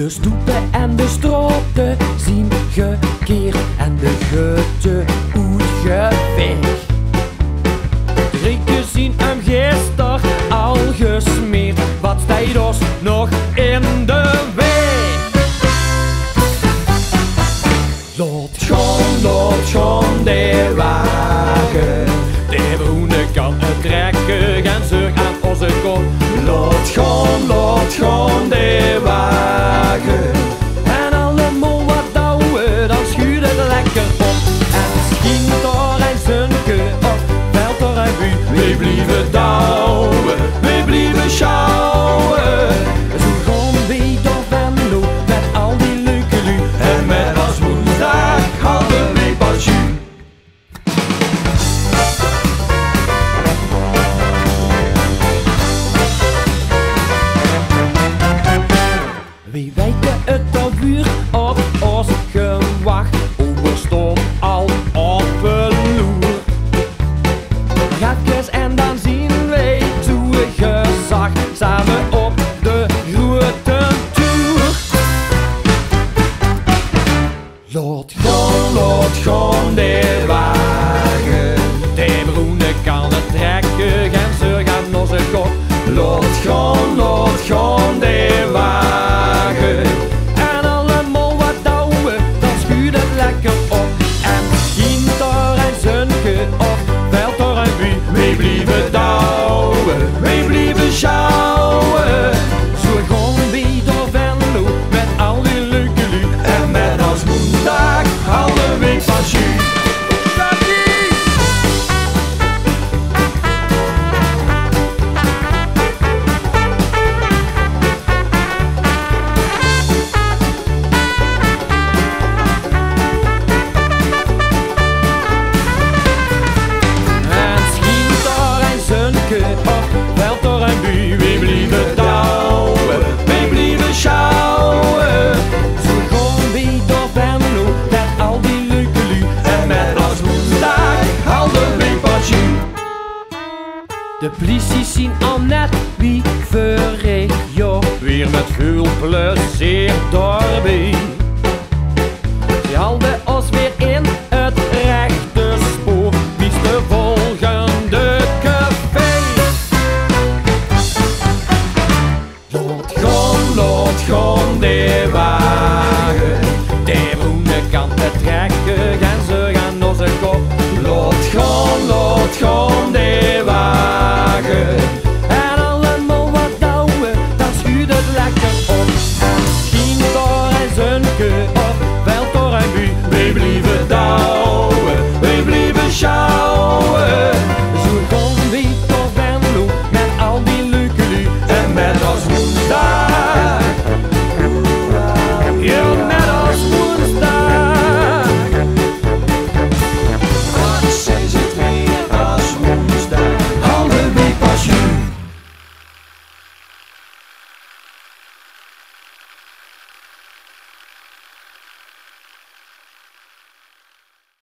De stoepen en de stroten zien gekeerd en de gutten uitgeveegd. De rieken zien hem gisteren al gesmeerd, wat staat ons nog in de weg? Laat gaan de wagen, de groene kan het trekken en zorg aan onze kop. Laat gaan de wagen, en allemaal wat douwen, dan schuurt het lekker op. En misschien daar een zunke of veld er een buurt, we blijven douwen, we blijven sjouwen. Zo gaan we door Venlo met al die leuke lui, en met als woensdag hadden we pas jus. Wie weten het alweer op ons gewacht, over stond al op een loer. Gatjes en dan zien wij toegezag, samen op de grote tour. Laat gaan de wagen, de groene kan het trekken en ze gaan onze kop. Laat gaan de wagen, en allemaal wat douwen, dan schuurt het lekker op. En misschien daar een zunke of veld door een buurt, we blijven douwen, we blijven sjouwen. Zo gaan we door Venlo met al die leuke lui, en met als woensdag hadden we pas jus. Of veld door een buurt, we blijven douwen, we blijven sjouwen. Zo gaan we door Venlo met al die leuke lui, en met als woensdag hadden we pas jus. De politie zien al net wie verricht, joh, weer met veel plezier doorbij.